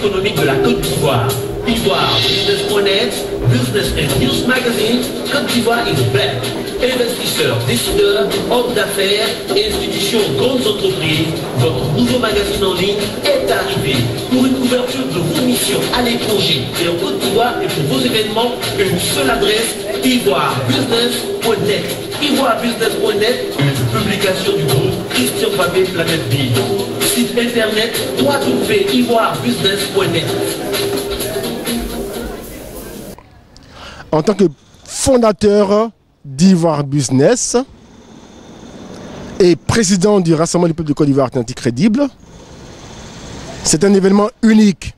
économique de la Côte d'Ivoire. Ivoire Business.net, Business and News Magazine, Côte d'Ivoire is back. Investisseurs, décideurs, hommes d'affaires, institutions, grandes entreprises, votre nouveau magazine en ligne est arrivé. Pour une couverture de vos missions à l'étranger et en Côte d'Ivoire et pour vos événements, une seule adresse, ivoirebusiness.net. Ivoirebusiness.net, une publication du groupe Christian Fabé Planète Vie. Site internet www.ivoirebusiness.net. En tant que fondateur d'Ivoire Business et président du Rassemblement du peuple de Côte d'Ivoire Atlantique Crédible, c'est un événement unique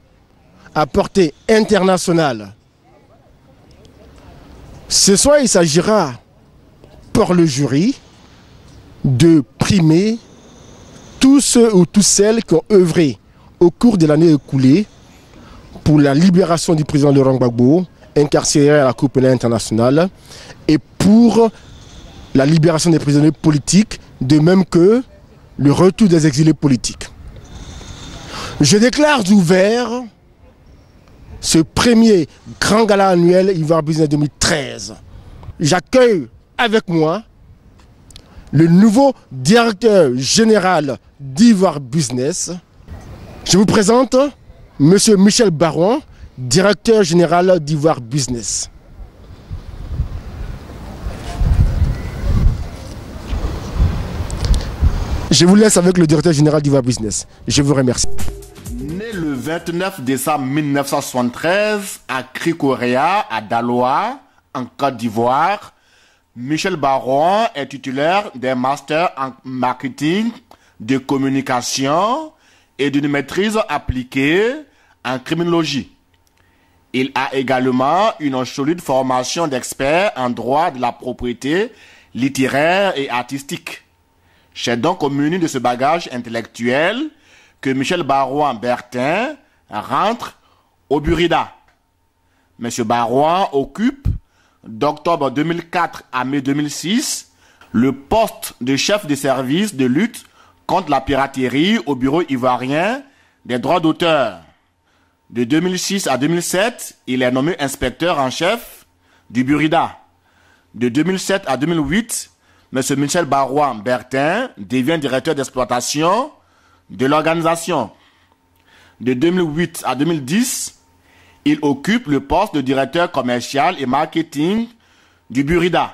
à portée internationale. Ce soir, il s'agira pour le jury de primer tous ceux ou toutes celles qui ont œuvré au cours de l'année écoulée pour la libération du président Laurent Gbagbo, incarcéré à la Cour pénale internationale, et pour la libération des prisonniers politiques, de même que le retour des exilés politiques. Je déclare ouvert ce premier grand gala annuel Ivoire Business 2013. J'accueille avec moi le nouveau directeur général d'Ivoire Business. Je vous présente M. Michel Barouin, directeur général d'Ivoire Business. Je vous laisse avec le directeur général d'Ivoire Business. Je vous remercie. Né le 29 décembre 1973 à Cricouria, à Daloa, en Côte d'Ivoire, Michel Barouin est titulaire d'un master en marketing, de communication et d'une maîtrise appliquée en criminologie. Il a également une solide formation d'expert en droit de la propriété littéraire et artistique. C'est donc au menu de ce bagage intellectuel que Michel Barouin Bertin rentre au Burida. M. Barouin occupe, d'octobre 2004 à mai 2006, le poste de chef de service de lutte contre la piraterie au Bureau ivoirien des droits d'auteur. De 2006 à 2007, il est nommé inspecteur en chef du Burida. De 2007 à 2008, M. Michel Barouin Bertin devient directeur d'exploitation de l'organisation. De 2008 à 2010, il occupe le poste de directeur commercial et marketing du Burida.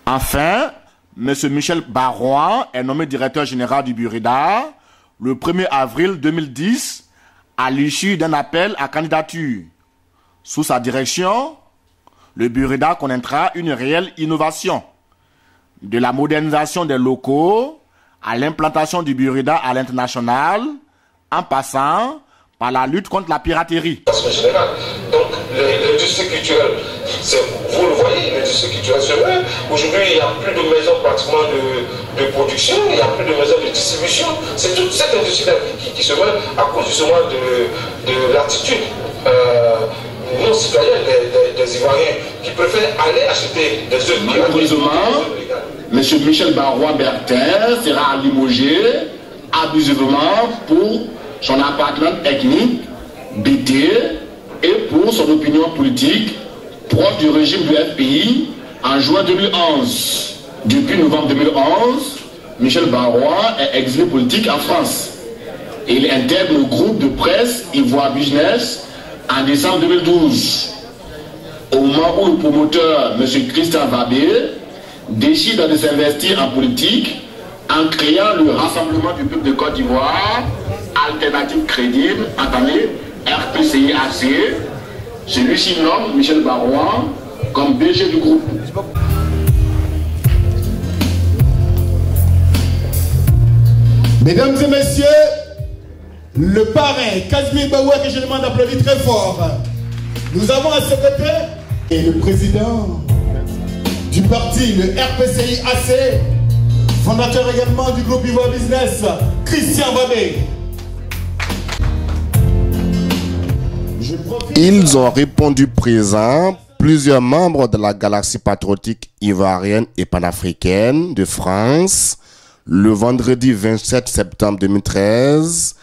Enfin, M. Michel Barouin est nommé directeur général du Burida le 1er avril 2010 à l'issue d'un appel à candidature. Sous sa direction, le Burida connaîtra une réelle innovation. De la modernisation des locaux à l'implantation du Burida à l'international, en passant par la lutte contre la piraterie. Donc, l'industrie culturelle, vous le voyez, l'industrie culturelle se met. Aujourd'hui, il n'y a plus de maisons pratiquement de production, il n'y a plus de maisons de distribution. C'est toute cette industrie qui se met à cause justement de l'attitude non citoyenne des Ivoiriens qui préfèrent aller acheter des œufs. Malheureusement, M. Michel Barouin Bertin sera limogé abusivement pour son appartenance ethnique, BT, et pour son opinion politique proche du régime du FPI en juin 2011. Depuis novembre 2011, Michel Barouin est exilé politique en France. Il intègre le groupe de presse Ivoire Business en décembre 2012. Au moment où le promoteur, M. Christian Fabé, décide de s'investir en politique en créant le Rassemblement du peuple de Côte d'Ivoire, alternative crédible, entamé RPCI-AC, celui-ci nomme Michel Barouin comme BG du groupe. Mesdames et messieurs, le parrain Casimir Baoué, que je demande d'applaudir très fort. Nous avons à ses côtés et le président du parti, le RPCI-AC, fondateur également du groupe Ivoire Business, Christian Fabé. Ils ont répondu présents plusieurs membres de la galaxie patriotique ivoirienne et panafricaine de France le vendredi 27 septembre 2013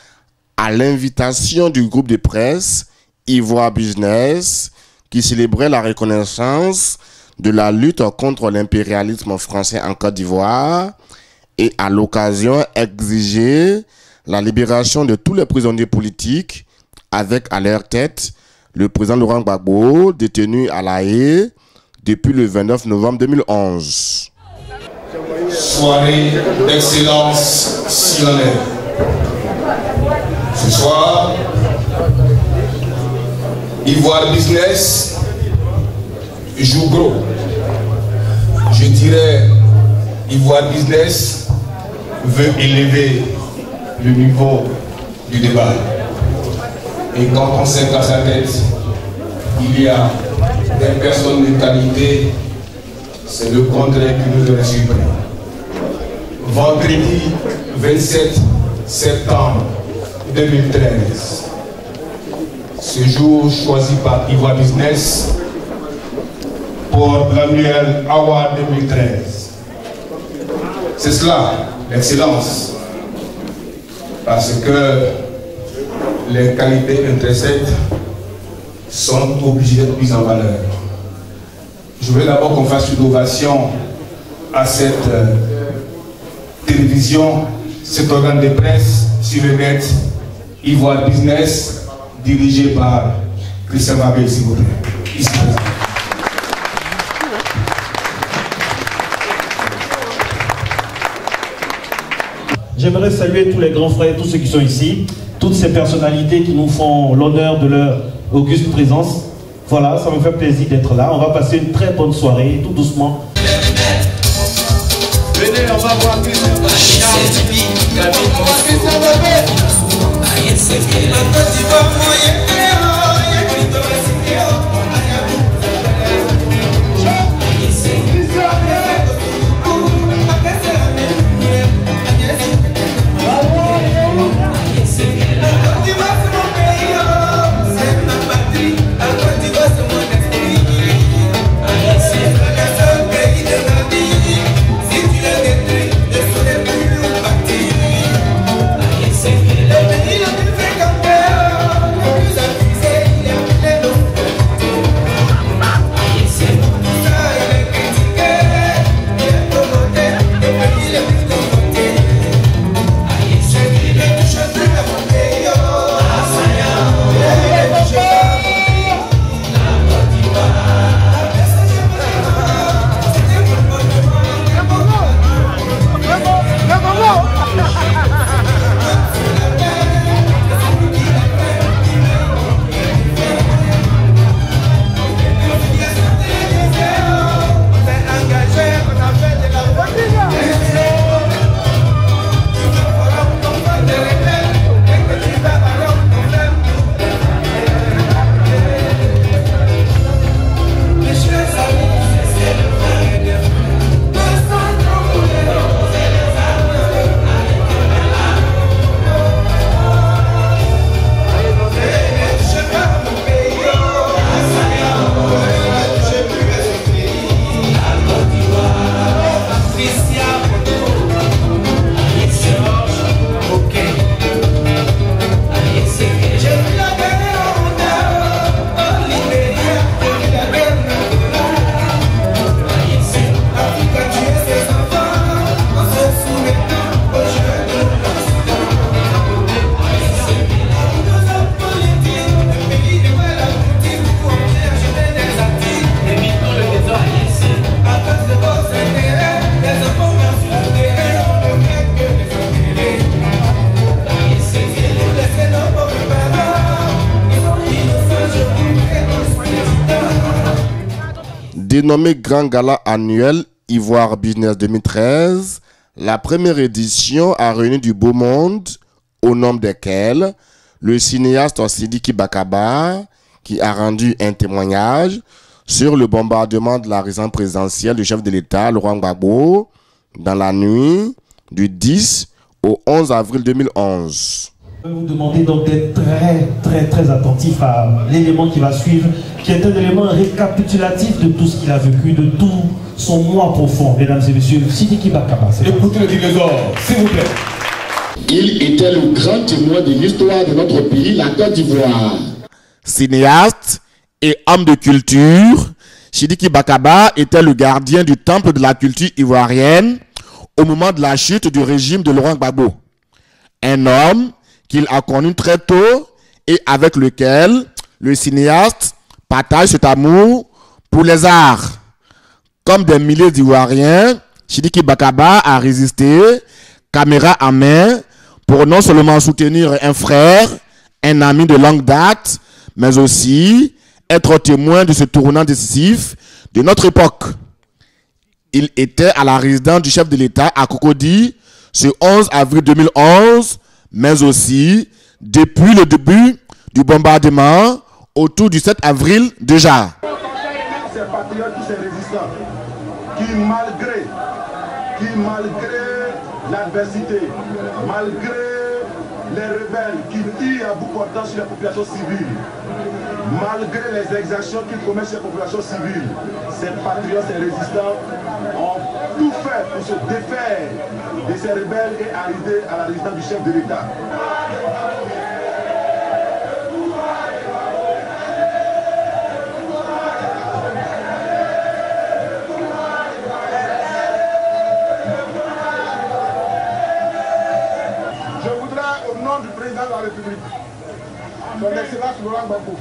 à l'invitation du groupe de presse Ivoire Business qui célébrait la reconnaissance de la lutte contre l'impérialisme français en Côte d'Ivoire et à l'occasion exiger la libération de tous les prisonniers politiques avec à leur tête le président Laurent Gbagbo, détenu à La Haye depuis le 29 novembre 2011. Soirée d'excellence s'il en est. Ce soir, Ivoire Business joue gros. Je dirais, Ivoire Business veut élever le niveau du débat. Et quand on sait qu'à sa tête, il y a des personnes de qualité, c'est le contraire qui nous aurait surpris. Vendredi 27 septembre 2013, ce jour choisi par Ivoire Business pour l'annuel Award 2013. C'est cela, l'excellence. Parce que les qualités intrinsèques sont obligées d'être mises en valeur. Je veux d'abord qu'on fasse une ovation à cette télévision, cet organe de presse sur le net, Ivoire Business, dirigé par Christian Mabel, s'il vous plaît. Ici présent. J'aimerais saluer tous les grands frères, tous ceux qui sont ici, toutes ces personnalités qui nous font l'honneur de leur auguste présence. Voilà, ça me fait plaisir d'être là. On va passer une très bonne soirée, tout doucement. Venez, on va voir Dénommé Grand Gala annuel Ivoire Business 2013, la première édition a réuni du beau monde, au nombre desquels le cinéaste Sidiki Bakaba, qui a rendu un témoignage sur le bombardement de la résidence présidentielle du chef de l'État, Laurent Gbagbo, dans la nuit du 10 au 11 avril 2011. Je vais vous demander donc d'être très attentif à l'élément qui va suivre, qui est un élément récapitulatif de tout ce qu'il a vécu, de tout son moi profond, mesdames et messieurs, Sidiki Bakaba. Écoutez le dinosaure, s'il vous plaît. Il était le grand témoin de l'histoire de notre pays, la Côte d'Ivoire. Cinéaste et homme de culture, Sidiki Bakaba était le gardien du temple de la culture ivoirienne au moment de la chute du régime de Laurent Gbagbo. Un homme qu'il a connu très tôt et avec lequel le cinéaste partage cet amour pour les arts. Comme des milliers d'Ivoiriens, Sidiki Bakaba a résisté, caméra en main, pour non seulement soutenir un frère, un ami de longue date, mais aussi être témoin de ce tournant décisif de notre époque. Il était à la résidence du chef de l'État à Cocody ce 11 avril 2011, mais aussi depuis le début du bombardement autour du 7 avril déjà. Ces patriotes qui sont résistants, qui malgré l'adversité, malgré les rebelles qui tirent à bout portant sur la population civile, malgré les exactions qu'ils commettent sur la population civile, ces patriotes, ces résistants ont tout fait pour se défaire de ces rebelles et arriver à la résidence du chef de l'État. Au nom du président de la République, son Excellence Laurent Gbagbo,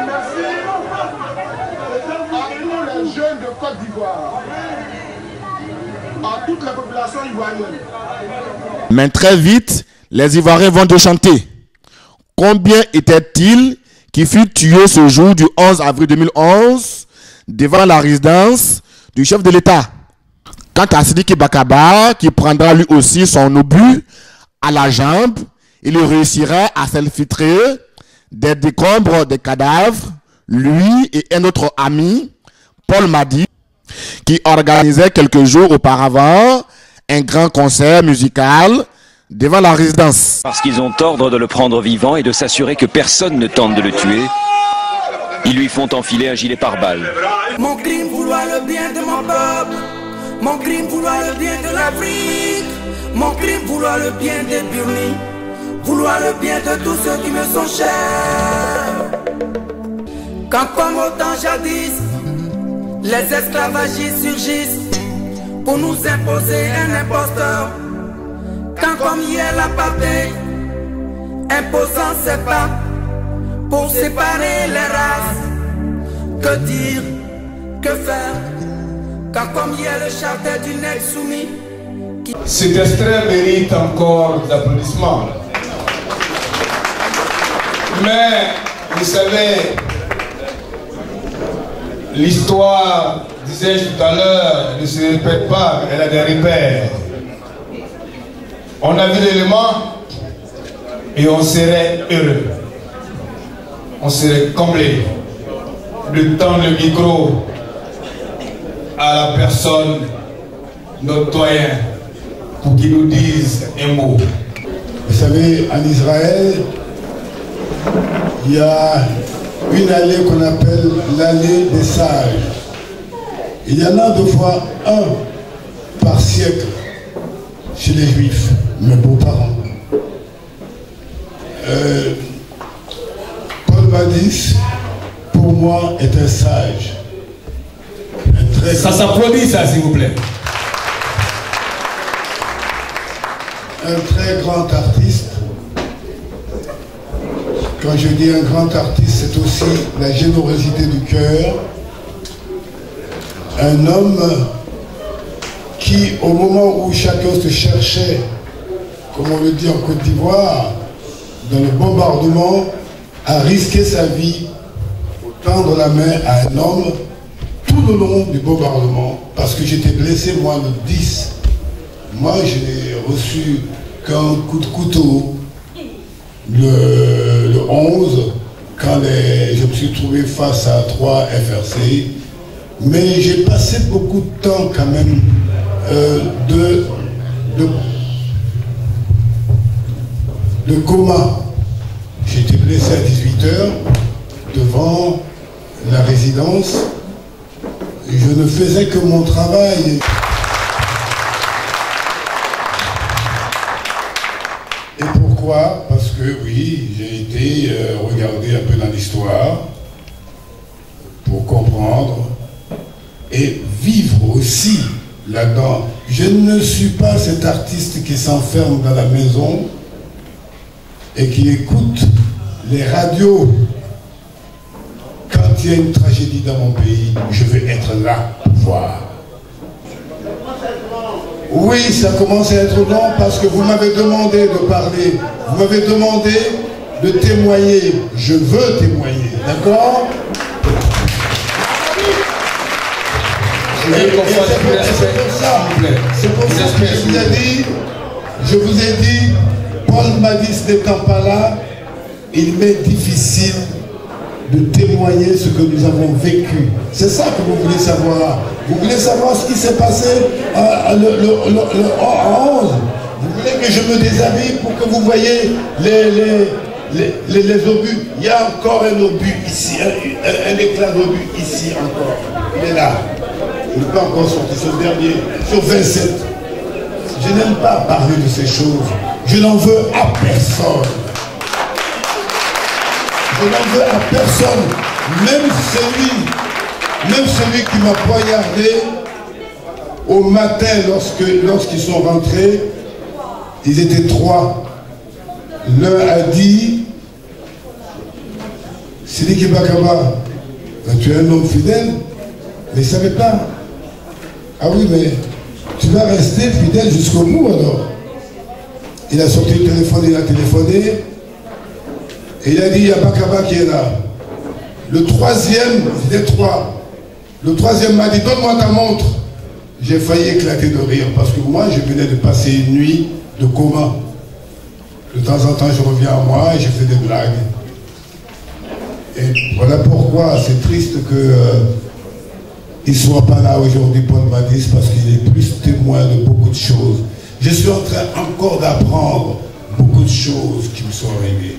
merci à tous les jeunes de Côte d'Ivoire, à toute la population ivoirienne. Mais très vite, les Ivoiriens vont déchanter. Combien était-il qui fut tué ce jour du 11 avril 2011 devant la résidence du chef de l'État? Quant à Sidiki Bakaba, qui prendra lui aussi son obus à la jambe, il réussira à s'infiltrer des décombres des cadavres, lui et un autre ami, Paul Madi, qui organisait quelques jours auparavant un grand concert musical devant la résidence. Parce qu'ils ont ordre de le prendre vivant et de s'assurer que personne ne tente de le tuer, ils lui font enfiler un gilet pare-balles. Mon crime, vouloir le bien de mon peuple. Mon crime, vouloir le bien de l'Afrique. Mon crime, vouloir le bien des Burnis. Vouloir le bien de tous ceux qui me sont chers. Quand comme au temps jadis, les esclavagistes surgissent pour nous imposer un imposteur. Quand comme hier l'apartheid, imposant ses pas pour séparer les races. Que dire, que faire, quand comme hier le charter du nègre soumis. Cet extrait mérite encore d'applaudissements. Mais, vous savez, l'histoire, disais-je tout à l'heure, ne se répète pas, elle a des repères. On a vu l'élément et on serait heureux. On serait comblé de tendre le micro à la personne, notre doyen, pour qu'il nous dise un mot. Vous savez, en Israël, il y a une allée qu'on appelle l'allée des sages. Il y en a 2 fois 1 par siècle chez les Juifs, mes beaux-parents. Paul Badis, pour moi, est un sage. Ça s'applaudit, ça, s'il vous plaît. Un très grand artiste. Quand je dis un grand artiste, c'est aussi la générosité du cœur. Un homme qui, au moment où chacun se cherchait, comme on le dit en Côte d'Ivoire, dans le bombardement, a risqué sa vie pour tendre la main à un homme tout le long du bombardement, parce que j'étais blessé, moi, le 10. Moi, je n'ai reçu qu'un coup de couteau le 11, quand je me suis trouvé face à 3 FRC. Mais j'ai passé beaucoup de temps quand même de coma. J'étais blessé à 18h devant la résidence. Je ne faisais que mon travail. Et pourquoi? Parce que oui, j'ai été regarder un peu dans l'histoire pour comprendre et vivre aussi là-dedans. Je ne suis pas cet artiste qui s'enferme dans la maison et qui écoute les radios. Quand il y a une tragédie dans mon pays, je veux être là pour voir. Oui, ça commence à être long parce que vous m'avez demandé de parler. Vous m'avez demandé de témoigner. Je veux témoigner, d'accord? C'est pour ça que je vous ai dit, Paul Madis n'étant pas là, il m'est difficile de témoigner ce que nous avons vécu. C'est ça que vous voulez savoir. Vous voulez savoir ce qui s'est passé le 11. Vous voulez que je me déshabille pour que vous voyez les obus. Il y a encore un obus ici, un éclat d'obus ici encore. Il est là. Je ne peux pas encore sortir ce dernier, sur 27. Je n'aime pas parler de ces choses. Je n'en veux à personne. Je n'en veux à personne. Même celui qui m'a poignardé au matin lorsqu'ils sont rentrés, ils étaient 3. L'un a dit, Sidiki Bakaba, tu es un homme fidèle, mais il ne savait pas. Ah oui, mais tu vas rester fidèle jusqu'au bout alors. Il a sorti le téléphone, il a téléphoné. Et il a dit, il y a Bakaba qui est là. Le troisième, c'était 3. Le troisième m'a dit, donne-moi ta montre. J'ai failli éclater de rire parce que moi, je venais de passer une nuit de coma. De temps en temps, je reviens à moi et je fais des blagues. Et voilà pourquoi c'est triste que il ne soit pas là aujourd'hui, Paul Madis, parce qu'il est plus témoin de beaucoup de choses. Je suis en train encore d'apprendre beaucoup de choses qui me sont arrivées.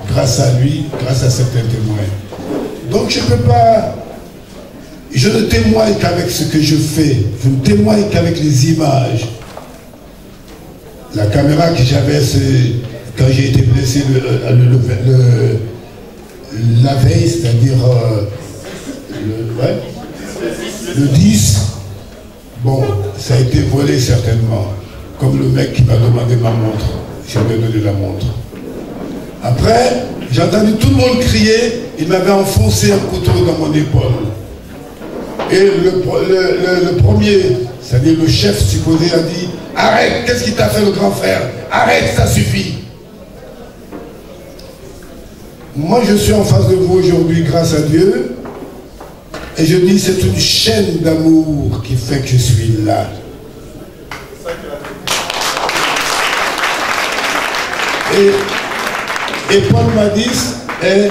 Grâce à lui, grâce à certains témoins. Donc je ne peux pas... Je ne témoigne qu'avec ce que je fais. Je ne témoigne qu'avec les images. La caméra que j'avais, c'est quand j'ai été blessé la veille, c'est-à-dire le 10. Bon, ça a été volé certainement. Comme le mec qui m'a demandé ma montre. Je lui ai donné la montre. Après, j'ai entendu tout le monde crier, il m'avait enfoncé un couteau dans mon épaule. Et le premier, c'est-à-dire le chef supposé, a dit, arrête, qu'est-ce qui t'a fait le grand frère? Arrête, ça suffit. Moi, je suis en face de vous aujourd'hui grâce à Dieu, et je dis, c'est une chaîne d'amour qui fait que je suis là. Et Paul Madis est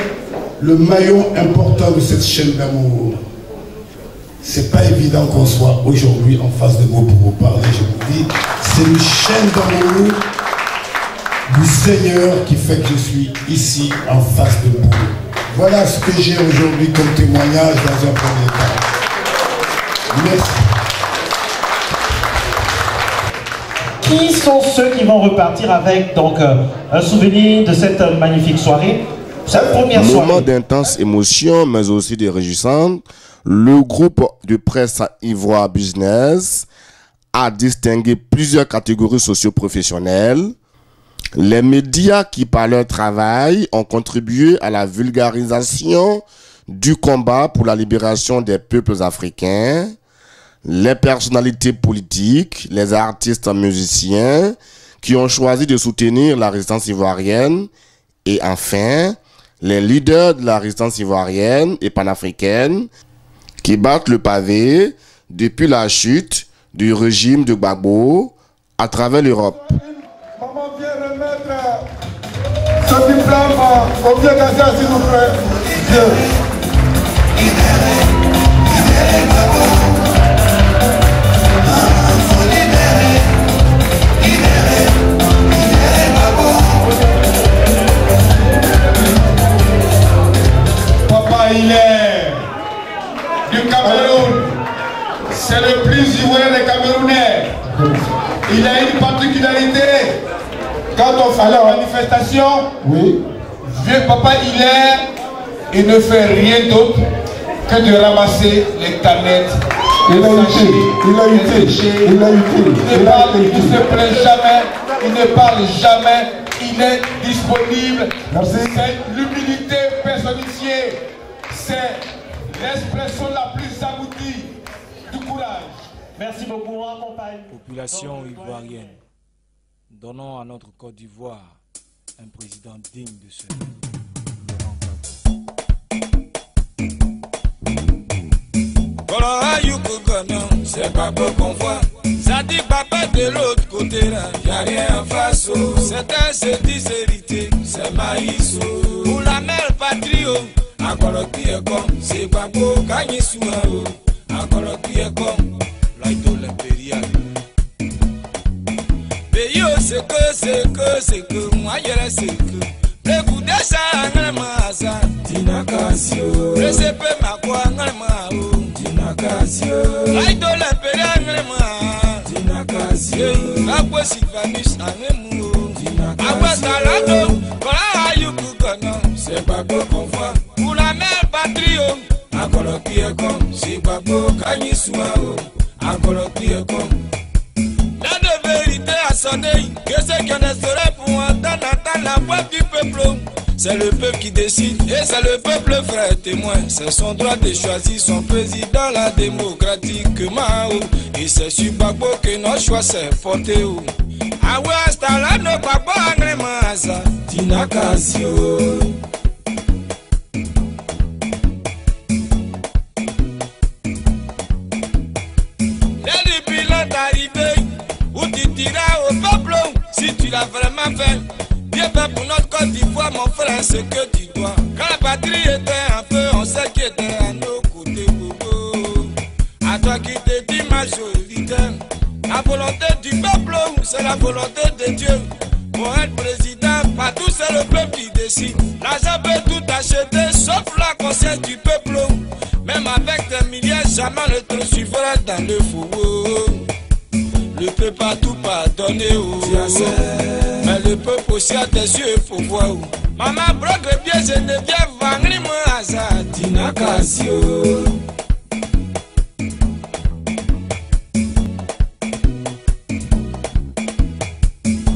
le maillon important de cette chaîne d'amour. C'est pas évident qu'on soit aujourd'hui en face de vous pour vous parler, je vous dis. C'est une chaîne d'amour du Seigneur qui fait que je suis ici en face de vous. Voilà ce que j'ai aujourd'hui comme témoignage dans un premier temps. Merci. Qui sont ceux qui vont repartir avec donc un souvenir de cette magnifique soirée? Cette première soirée. Moment d'intense émotion, mais aussi de réjouissante. Le groupe de presse Ivoire Business a distingué plusieurs catégories socio-professionnelles. Les médias qui, par leur travail, ont contribué à la vulgarisation du combat pour la libération des peuples africains. Les personnalités politiques, les artistes musiciens qui ont choisi de soutenir la résistance ivoirienne. Et enfin, les leaders de la résistance ivoirienne et panafricaine qui battent le pavé depuis la chute du régime de Gbagbo à travers l'Europe. Maman vient remettre ce diplôme au vieux Gaza, s'il vous plaît. c'est le plus ivoirien des Camerounais. Il a une particularité. Quand on fait la manifestation, oui. Vieux papa, il ne fait rien d'autre que de ramasser les canettes. Il a été. Il ne se plaint jamais, il ne parle jamais, il est disponible. C'est l'humilité personnifiée. C'est l'expression la plus aboutie du courage. Merci beaucoup, on accompagne. Population ivoirienne, donnons à notre Côte d'Ivoire un président digne de ce nom. C'est pas beau qu'on voit. Ça dit papa de l'autre côté là, y'a rien en face. Certains se disent hérité, c'est maïs. Pour la mère patrie, encore qui est comme, c'est pas beau, gagner sous encore qui est comme, l'aïdo l'impérial. Pays c'est que, moi y'a c'est que. Le coup d'essa, un massa, Tinakasio. Le CP ma quoi, un mao. L'aïdo l'impérial, Tinakasio. La voix Sylvanus, un mou. Aguatalado, voilà Yukukono. C'est pas beau qu'on voit. Pour la mère patrie, encore qui est comme. C'est pas beau, Kanyisouao. Encore qui est comme. La de vérité a sonné. Que c'est qu'on serait pour entendre la voix du peuple. C'est le peuple qui décide et c'est le peuple frère témoin. C'est son droit de choisir son président, la démocratique Mao. Et c'est sur Gbagbo que notre choix s'est porté. Ah ouais, c'est là nos Gbagbo Angremasa, Tinakasio. Dès le bilan d'arrivée, où tu diras au peuple si tu l'as vraiment fait. Bien fait pour notre Côte d'Ivoire, mon frère, ce que tu dois. Quand la patrie était en feu, on sait qui était à nos côtés. À toi qui te dis majoritaire, la volonté du peuple, c'est la volonté de Dieu. Pour être président, partout c'est le peuple qui décide. L'argent peut tout acheter, sauf la conscience du peuple. Même avec des milliers, jamais ne te suivra dans le faux. Le peuple a tout pardonné, mais le peuple aussi a des yeux, il faut voir. Maman brogue bien, je ne viens vendre mon hasard, Tinakasio.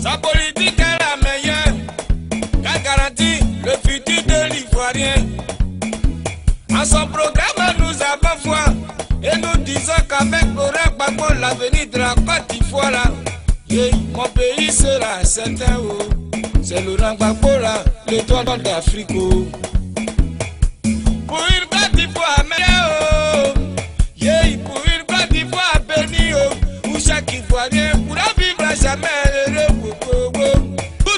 Sa politique est la meilleure, qu'elle garantit le futur de l'Ivoirien. En son programme, nous avons foi. Et nous disons qu'avec Laurent Gbagbo, l'avenir de la Côte d'Ivoire là, mon pays sera certain. C'est Laurent Gbagbo là, l'étoile d'Afrique. Pour une Côte d'Ivoire meilleure, pour une Côte d'Ivoire bénie, où chaque Ivoirien pourra vivre à jamais heureux.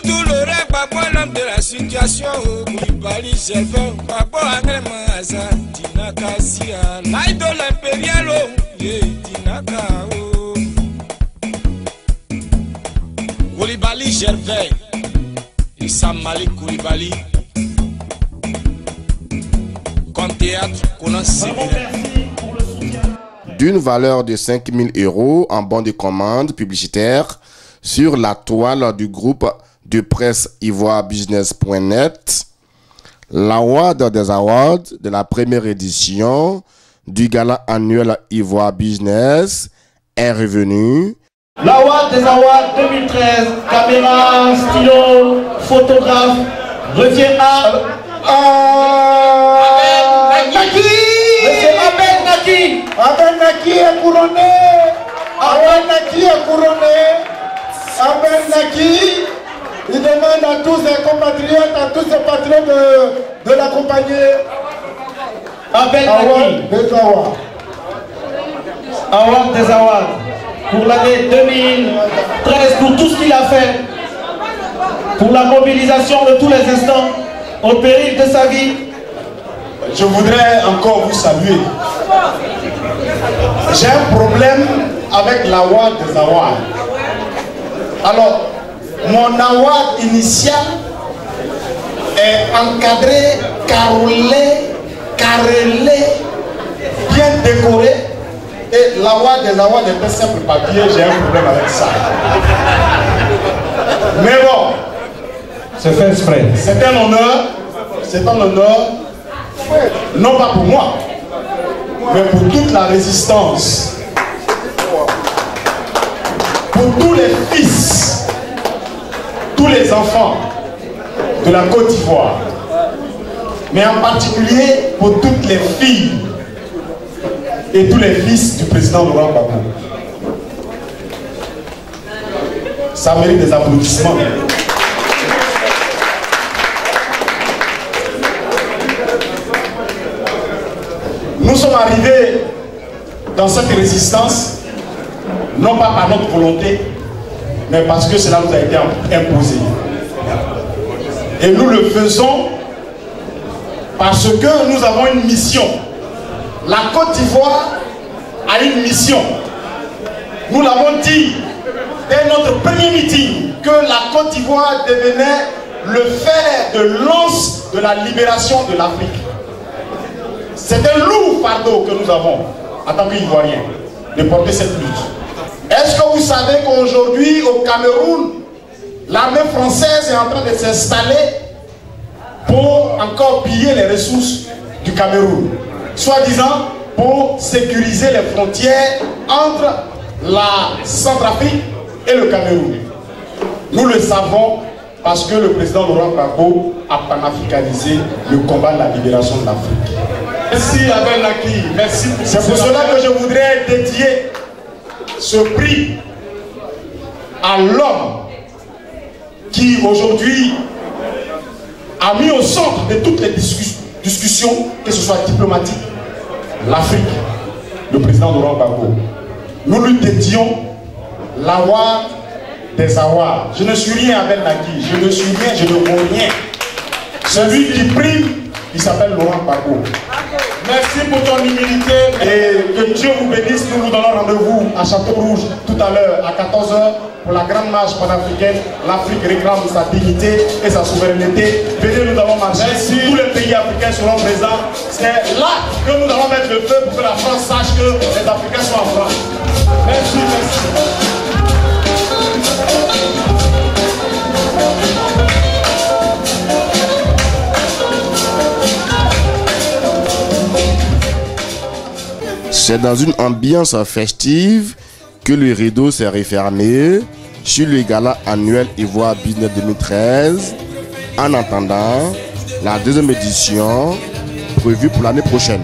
Tout Laurent Gbagbo, l'homme de la situation, Koulibaly, Gervais, Gbagbo, Angrema, Azan, Tinakasia, l'aïdo l'impérial, Tinakao. Koulibaly, Gervais, Issa Malik Koulibaly, comme théâtre qu'on a séminaire. D'une valeur de 5 000 € en bon de commande publicitaire sur la toile du groupe de presse ivoirebusiness.net, l'award des awards de la première édition du gala annuel Ivoire Business est revenu. L'award des awards 2013, caméra, stylo, photographe, revient à Abel Naki. Abel Naki est couronné. Abel Naki est couronné. Abel Naki, il demande à tous ses compatriotes, à tous ses patrons de l'accompagner. Abel Naki. Award des awards pour l'année 2013, pour tout ce qu'il a fait, pour la mobilisation de tous les instants, au péril de sa vie. Je voudrais encore vous saluer. J'ai un problème avec l'award des awards. Alors, mon award initial est encadré, carrelé, bien décoré. awards des simples papiers, j'ai un problème avec ça. Mais bon, c'est fait exprès. C'est un honneur, non pas pour moi, mais pour toute la résistance, pour tous les fils, tous les enfants de la Côte d'Ivoire, mais en particulier pour toutes les filles et tous les fils du président Laurent Gbagbo. Ça mérite des applaudissements. Nous sommes arrivés dans cette résistance, non pas par notre volonté, mais parce que cela nous a été imposé. Et nous le faisons parce que nous avons une mission. La Côte d'Ivoire a une mission. Nous l'avons dit dès notre premier meeting que la Côte d'Ivoire devenait le fer de lance de la libération de l'Afrique. C'est un lourd fardeau que nous avons en tant qu'Ivoiriens de porter cette lutte. Est-ce que vous savez qu'aujourd'hui au Cameroun, l'armée française est en train de s'installer pour encore piller les ressources du Cameroun, soi-disant pour sécuriser les frontières entre la Centrafrique et le Cameroun. Nous le savons parce que le président Laurent Gbagbo a panafricanisé le combat de la libération de l'Afrique. Merci Abel Laki, merci pour c'est pour cela que je voudrais dédier ce prix à l'homme qui aujourd'hui a mis au centre de toutes les discussions, que ce soit diplomatiques, l'Afrique, le président Laurent Gbagbo. Nous lui dédions l'award des awards. Je ne suis rien avec Naki, je ne suis rien, je ne vaux rien. Celui qui prime, il s'appelle Laurent Gbagbo. Merci pour ton humilité et que Dieu vous bénisse. Nous vous donnons rendez-vous à Château-Rouge tout à l'heure à 14h pour la grande marche panafricaine. L'Afrique réclame sa dignité et sa souveraineté. Venez, nous allons marcher. Tous les pays africains seront présents. C'est là que nous allons mettre le feu pour que la France sache que les Africains sont en France. Merci, merci. C'est dans une ambiance festive que le rideau s'est refermé sur le gala annuel Ivoire Business 2013, en attendant la deuxième édition prévue pour l'année prochaine.